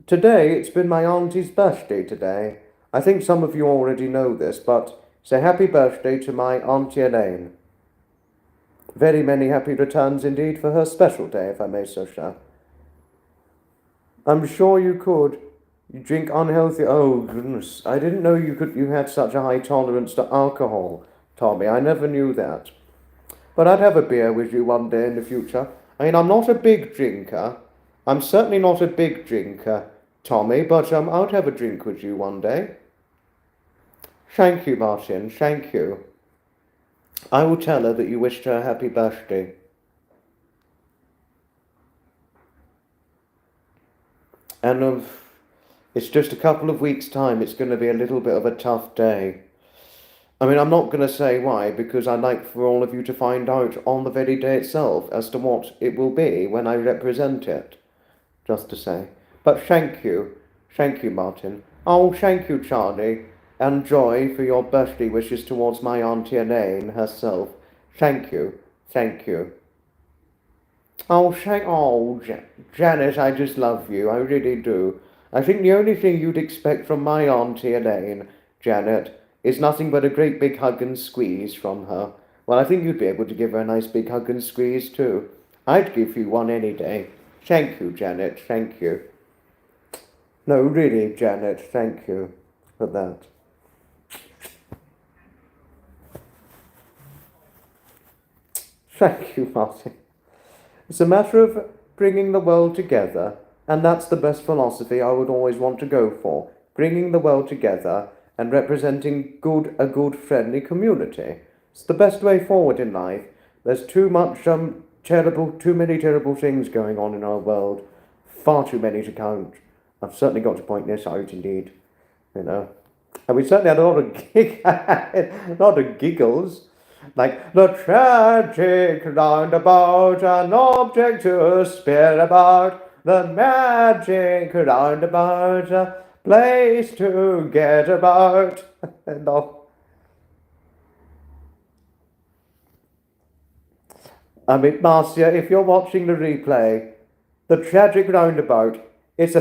Today, it's been my auntie's birthday today. I think some of you already know this, but say happy birthday to my Auntie Elaine. Very many happy returns indeed for her special day, if I may so say. I'm sure you could. You drink unhealthy. Oh goodness! I didn't know you had such a high tolerance to alcohol, Tommy. I never knew that. But I'd have a beer with you one day in the future. I mean, I'm not a big drinker. I'm certainly not a big drinker, Tommy. But I'd have a drink with you one day. Thank you, Martin. Thank you. I will tell her that you wished her a happy birthday. And it's just a couple of weeks' time. It's going to be a little bit of a tough day. I mean, I'm not going to say why, because I'd like for all of you to find out on the very day itself as to what it will be when I represent it, just to say. But thank you. Thank you, Martin. Oh, thank you, Charlie, and Joy, for your birthday wishes towards my Auntie Elaine herself. Thank you. Thank you. Janet, I just love you. I really do. I think the only thing you'd expect from my Auntie Elaine, Janet, is nothing but a great big hug and squeeze from her. Well, I think you'd be able to give her a nice big hug and squeeze too. I'd give you one any day. Thank you, Janet. Thank you. No, really, Janet, thank you for that. Thank you, Martin. It's a matter of bringing the world together, and that's the best philosophy I would always want to go for. Bringing the world together and representing a good, friendly community. It's the best way forward in life. There's too many terrible things going on in our world. Far too many to count. I've certainly got to point this out, indeed. You know. And we certainly had a lot of giggles. Like the tragic roundabout, an object to spin about. The magic roundabout, a place to get about. And all. I mean, Marcia, if you're watching the replay, the tragic roundabout, it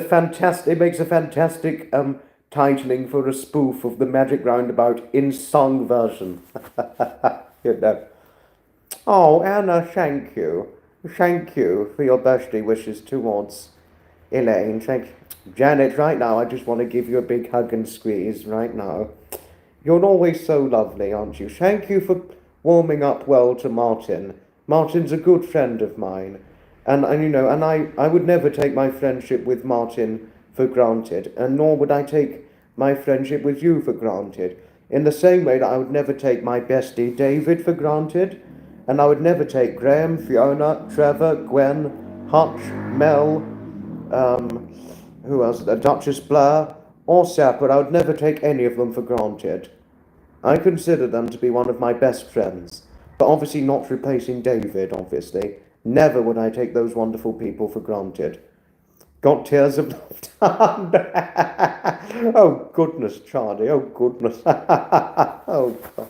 makes a fantastic titling for a spoof of the Magic Roundabout in song version. You know. Oh, Anna, thank you. Thank you for your birthday wishes towards Elaine. Thank you. Janet, right now, I just want to give you a big hug and squeeze right now. You're always so lovely, aren't you? Thank you for warming up well to Martin. Martin's a good friend of mine. And I would never take my friendship with Martin for granted, and nor would I take my friendship with you for granted. In the same way that I would never take my bestie David for granted, and I would never take Graham, Fiona, Trevor, Gwen, Hutch, Mel, who else? Duchess Blair, or Sapper. I would never take any of them for granted. I consider them to be one of my best friends, but obviously not replacing David, obviously. Never would I take those wonderful people for granted. Got tears of laughter. Oh, goodness, Charlie. Oh, goodness. Oh, God.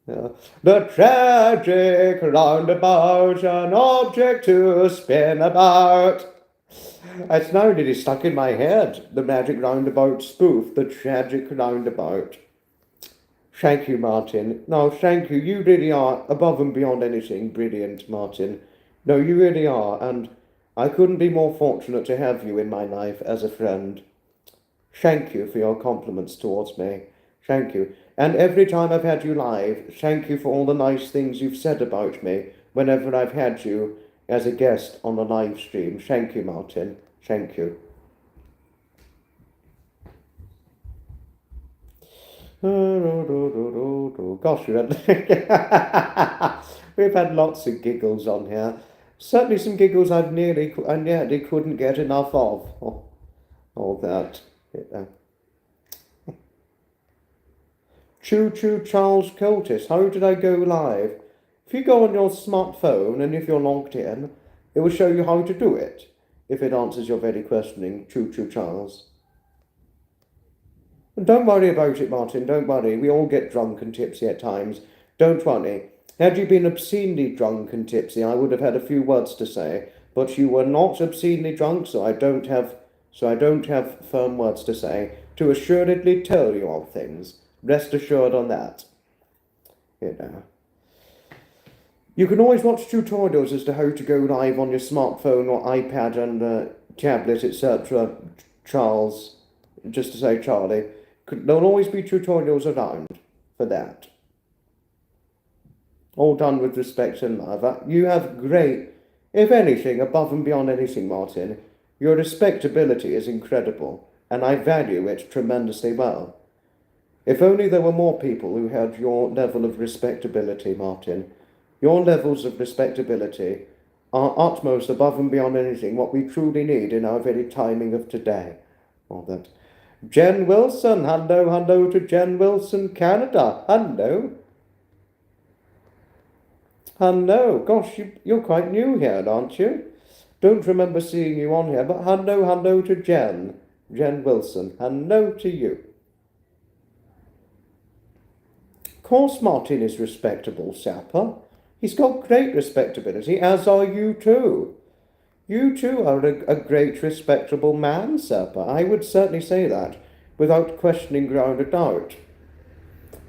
Yeah. The tragic roundabout, an object to spin about. It's now really stuck in my head, the Magic Roundabout spoof, the tragic roundabout. Thank you, Martin. No, thank you. You really are, above and beyond anything, brilliant, Martin. No, you really are, and I couldn't be more fortunate to have you in my life as a friend. Thank you for your compliments towards me. Thank you. And every time I've had you live, thank you for all the nice things you've said about me whenever I've had you as a guest on the live stream. Thank you, Martin. Thank you. Gosh, we've had lots of giggles on here. Certainly some giggles I nearly couldn't get enough of. All that. Yeah. Choo Choo Charles Curtis. How did I go live? If you go on your smartphone and if you're logged in, it will show you how to do it, if it answers your very questioning, Choo Choo Charles. And don't worry about it, Martin, don't worry. We all get drunk and tipsy at times. Don't worry. Had you been obscenely drunk and tipsy, I would have had a few words to say, but you were not obscenely drunk, so I don't have firm words to say to assuredly tell you of things. Rest assured on that. You know. You can always watch tutorials as to how to go live on your smartphone or iPad and tablet, etc. Charles, just to say Charlie. There'll always be tutorials around for that. All done with respect and love. You have great, if anything, above and beyond anything, Martin. Your respectability is incredible, and I value it tremendously well. If only there were more people who had your level of respectability, Martin. Your levels of respectability are utmost above and beyond anything what we truly need in our very timing of today. All that. Jen Wilson, hello to Jen Wilson, Canada. Hello. Gosh, you're quite new here, aren't you? Don't remember seeing you on here, but hello to Jen Wilson. Hello to you. Of course Martin is respectable, Sapper. He's got great respectability, as are you too. You too are a great respectable man, Sapper. I would certainly say that, without questioning ground or doubt.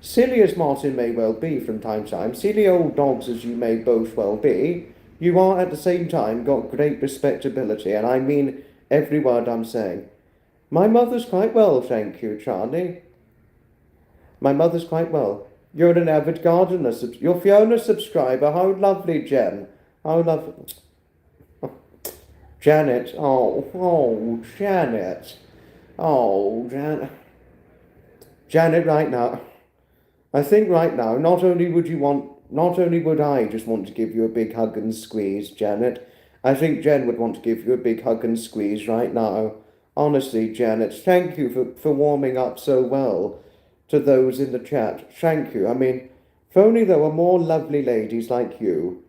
Silly as Martin may well be from time to time, silly old dogs as you may both well be, you are at the same time got great respectability, and I mean every word I'm saying. My mother's quite well, thank you, Charlie. My mother's quite well. You're an avid gardener. You're Fiona subscriber. How lovely, Jen. How lovely. Janet. Oh, Janet. Oh, Janet, right now. I think right now, not only would I just want to give you a big hug and squeeze, Janet, I think Jen would want to give you a big hug and squeeze right now. Honestly, Janet, thank you for warming up so well to those in the chat. Thank you. I mean, if only there were more lovely ladies like you.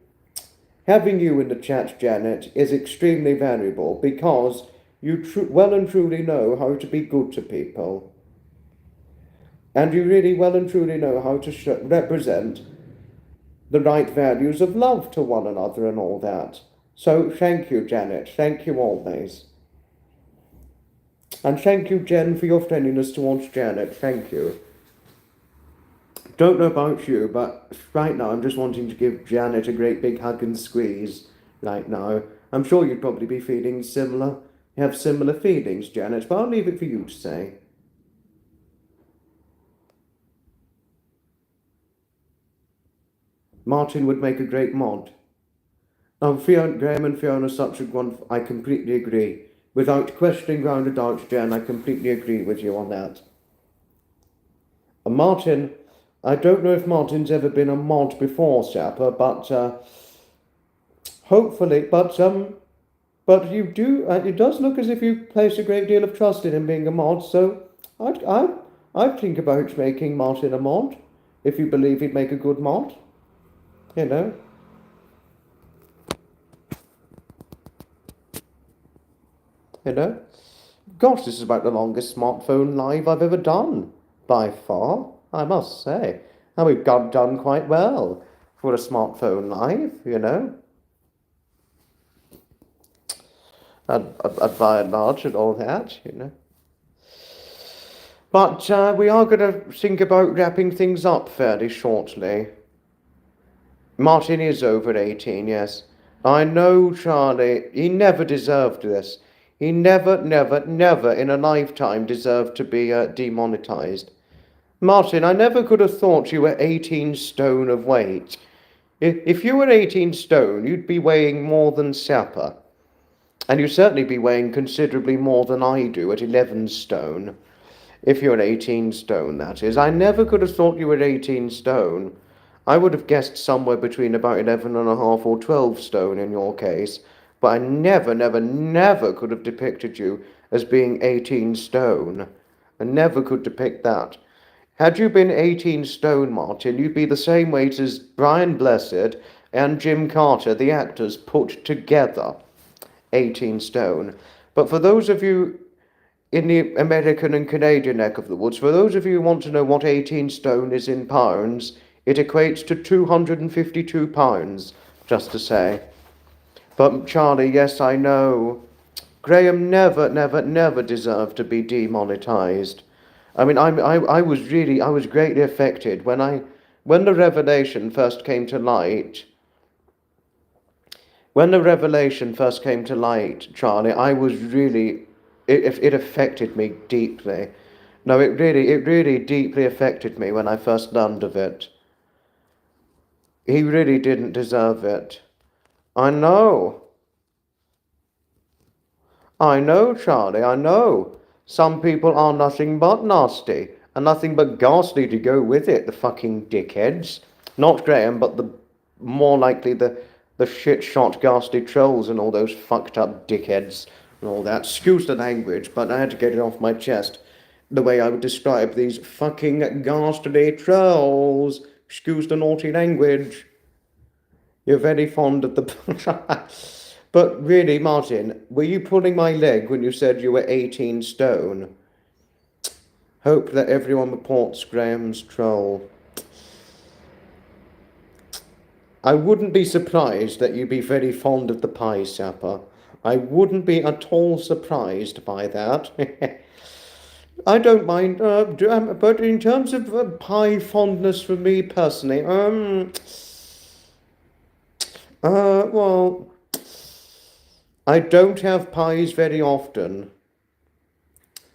Having you in the chat, Janet, is extremely valuable because you well and truly know how to be good to people. And you really well and truly know how to represent the right values of love to one another and all that. So thank you, Janet. Thank you always. And thank you, Jen, for your friendliness towards Janet. Thank you. Don't know about you, but right now I'm just wanting to give Janet a great big hug and squeeze right now. I'm sure you'd probably be feeling similar. You have similar feelings, Janet, but I'll leave it for you to say. Martin would make a great mod. Graham and Fiona are such a one. I completely agree. Without questioning ground or doubt, Jen, I completely agree with you on that. Martin, I don't know if Martin's ever been a mod before, Sapper, but hopefully, but you do. It does look as if you place a great deal of trust in him being a mod. So I'd think about making Martin a mod if you believe he'd make a good mod. You know. You know. Gosh, this is about the longest smartphone live I've ever done, by far, I must say. And we've done quite well for a smartphone live, you know. And by and large and all that, you know. But we are going to think about wrapping things up fairly shortly. Martin is over 18, yes. I know, Charlie. He never deserved this. He never in a lifetime deserved to be demonetized. Martin, I never could have thought you were 18 stone of weight. If you were 18 stone, you'd be weighing more than Sapper. And you'd certainly be weighing considerably more than I do at 11 stone. If you're 18 stone, that is. I never could have thought you were 18 stone. I would have guessed somewhere between about 11 and a half or 12 stone in your case. But I never could have depicted you as being 18 stone. I never could depict that. Had you been 18 stone, Martin, you'd be the same weight as Brian Blessed and Jim Carter, the actors, put together. 18 stone. But for those of you in the American and Canadian neck of the woods, for those of you who want to know what 18 stone is in pounds, it equates to 252 pounds, just to say. But Charlie, yes, I know. Graham never deserved to be demonetized. I mean, I was greatly affected when the revelation first came to light. When the revelation first came to light, Charlie, I was really, it affected me deeply. No, it really deeply affected me when I first learned of it. He really didn't deserve it. I know, Charlie, I know. Some people are nothing but nasty, and nothing but ghastly to go with it, the fucking dickheads. Not Graham, but more likely the shit-shot ghastly trolls and all those fucked up dickheads and all that. Excuse the language, but I had to get it off my chest. the way I would describe these fucking ghastly trolls. Excuse the naughty language. You're very fond of the... But really, Martin, were you pulling my leg when you said you were 18 stone? Hope that everyone reports Graham's troll. I wouldn't be surprised that you'd be very fond of the pie sapper. I wouldn't be at all surprised by that. I don't mind, but in terms of pie fondness for me personally, well, I don't have pies very often.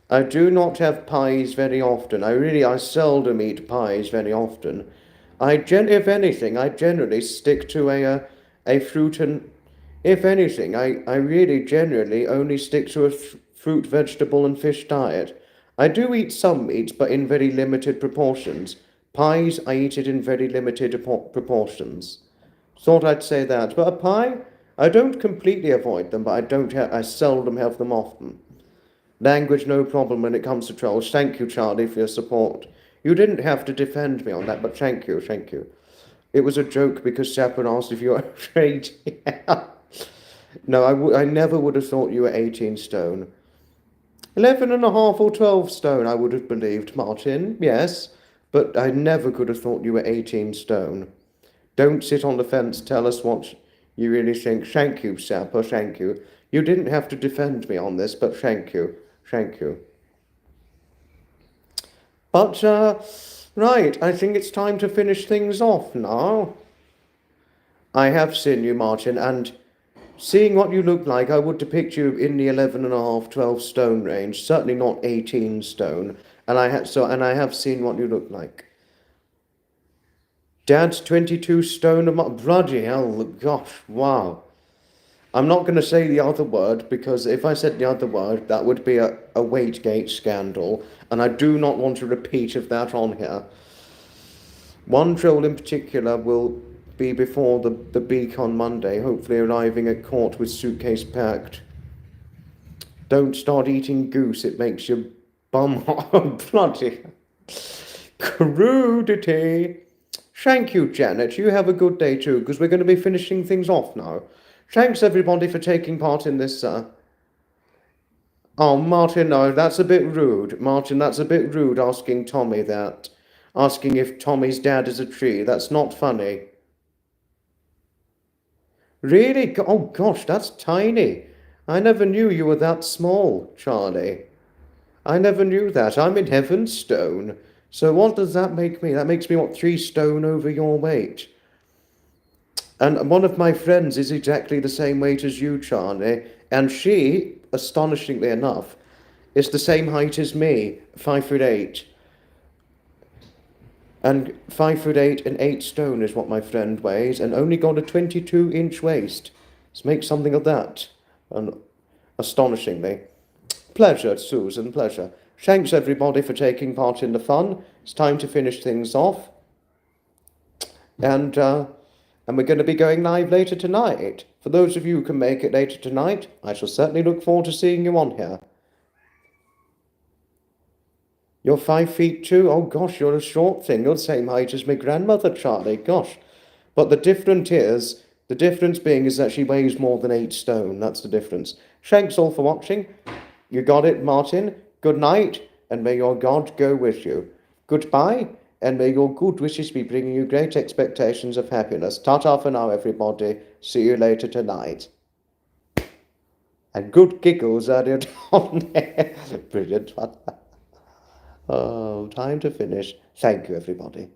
I do not have pies very often. I seldom eat pies very often. If anything, I generally stick to a fruit and, if anything, I really generally only stick to a fruit, vegetable, and fish diet. I do eat some meat, but in very limited proportions. Pies, I eat it in very limited proportions. Thought I'd say that. But a pie, I don't completely avoid them, but I seldom have them often. Language, no problem when it comes to trolls. Thank you, Charlie, for your support. You didn't have to defend me on that, but thank you, thank you. It was a joke because Sapper asked if you were afraid. No, I never would have thought you were 18 stone. 11 and a half or 12 stone, I would have believed, Martin, yes. But I never could have thought you were 18 stone. Don't sit on the fence, tell us what you really think. Thank you, Sapper, thank you. You didn't have to defend me on this, but thank you, thank you. But, right, I think it's time to finish things off now. I have seen you, Martin, and seeing what you look like, I would depict you in the 11 and a half, 12 stone range, certainly not 18 stone, and I have seen what you look like. Dad's 22 stone a month. Bloody hell, gosh, wow. I'm not going to say the other word, because if I said the other word, that would be a Weightgate scandal, and I do not want a repeat of that on here. One troll in particular will be before the beak on Monday, hopefully arriving at court with suitcase packed. Don't start eating goose, it makes your bum hot. Bloody crudity. Thank you, Janet. You have a good day too, because we're going to be finishing things off now. Thanks, everybody, for taking part in this, Oh, Martin, no, that's a bit rude. Martin, that's a bit rude asking Tommy that. Asking if Tommy's dad is a tree. That's not funny. Really? Oh, gosh, that's tiny. I never knew you were that small, Charlie. I never knew that. I'm in heaven's stone. So what does that make me? That makes me, what, 3 stone over your weight? And one of my friends is exactly the same weight as you, Charlie. And she, astonishingly enough, is the same height as me, 5'8". And 5'8" and 8 stone is what my friend weighs, and only got a 22-inch waist. Let's make something of that. And astonishingly. Pleasure, Susan, pleasure. Thanks, everybody, for taking part in the fun. It's time to finish things off. And we're going to be going live later tonight. For those of you who can make it later tonight, I shall certainly look forward to seeing you on here. You're 5'2"? Oh, gosh, you're a short thing. You're the same height as my grandmother, Charlie. Gosh. But the difference being is that she weighs more than 8 stone. That's the difference. Thanks all for watching. You got it, Martin. Good night, and may your God go with you. Goodbye, and may your good wishes be bringing you great expectations of happiness. Ta-ta for now, everybody. See you later tonight. And good giggles earlier on there. Brilliant one. Oh, time to finish. Thank you, everybody.